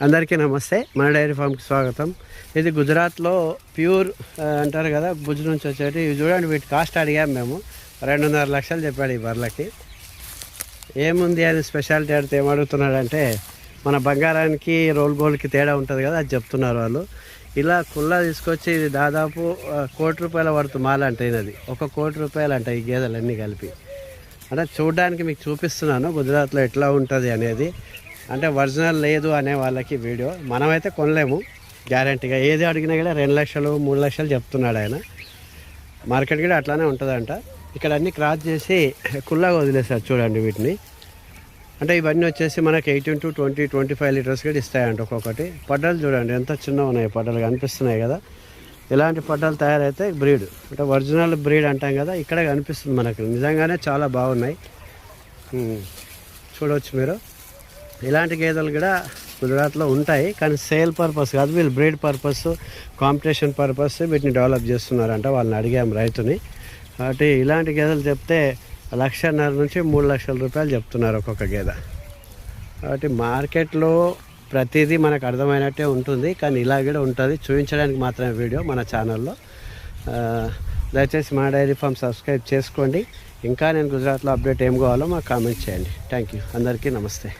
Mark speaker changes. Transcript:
Speaker 1: అందరికీ నమస్తే, మన డైరీ ఫామ్కి స్వాగతం. ఇది గుజరాత్లో ప్యూర్ అంటారు కదా, భుజ్ నుంచి వచ్చేటి. ఇవి చూడండి, వీటి కాస్ట్ అడిగాము మేము. 2.5 లక్షలు చెప్పాడు ఈ బర్రెలకి. ఏముంది అని స్పెషాలిటీ అడిగితే ఏమడుగుతున్నాడంటే, మన బంగారానికి రోల్ గోల్డ్కి తేడా ఉంటుంది కదా, అది చెప్తున్నారు వాళ్ళు. ఇలా కుల్లా తీసుకొచ్చి ఇది దాదాపు 1 కోటి రూపాయల వరకు మాల అంటే ఇది 1 కోటి రూపాయలు అంట ఈ గేదెలన్నీ కలిపి. అంటే చూడడానికి మీకు చూపిస్తున్నాను గుజరాత్లో ఎట్లా ఉంటుంది అనేది. అంటే ఒరిజినల్ లేదు అనే వాళ్ళకి వీడియో. మనమైతే కొనలేము గ్యారంటీగా. ఏది అడిగినా కూడా 2 లక్షలు 3 లక్షలు చెప్తున్నాడు ఆయన. మార్కెట్ కూడా అట్లానే ఉంటుందంట. ఇక్కడ అన్నీ క్రాస్ చేసి కుల్లాగా వదిలేసారు చూడండి వీటిని. అంటే ఇవన్నీ వచ్చేసి మనకి 18 to 20, 25 లీటర్స్ కూడా ఇస్తాయంట ఒక్కొక్కటి. పడ్డలు చూడండి ఎంత చిన్నగా ఉన్నాయి, పడ్డలు కనిపిస్తున్నాయి కదా. ఇలాంటి పడ్డలు తయారైతే బ్రీడ్, అంటే ఒరిజినల్ బ్రీడ్ అంటాం కదా, ఇక్కడ కనిపిస్తుంది మనకు. నిజంగానే చాలా బాగున్నాయి, చూడవచ్చు మీరు. ఇలాంటి గేదెలు కూడా గుజరాత్లో ఉంటాయి, కానీ సేల్ పర్పస్ కాదు, వీళ్ళు బ్రీడ్ పర్పస్, కాంపిటీషన్ పర్పస్ వీటిని డెవలప్ చేస్తున్నారంట. వాళ్ళని అడిగాము రైతుని. కాబట్టి ఇలాంటి గేదెలు చెప్తే 1.5 లక్షల నుంచి 3 లక్షల రూపాయలు చెప్తున్నారు ఒక్కొక్క గేదె. కాబట్టి మార్కెట్లో ప్రతిదీ మనకు అర్థమైనట్టే ఉంటుంది, కానీ ఇలా కూడా ఉంటుంది. చూపించడానికి మాత్రమే వీడియో మన ఛానల్లో. దయచేసి మన డైరీ ఫామ్ సబ్స్క్రైబ్ చేసుకోండి. ఇంకా నేను గుజరాత్లో అప్డేట్ ఏం కావాలో మాకు కామెంట్ చేయండి. Thank you. అందరికీ నమస్తే.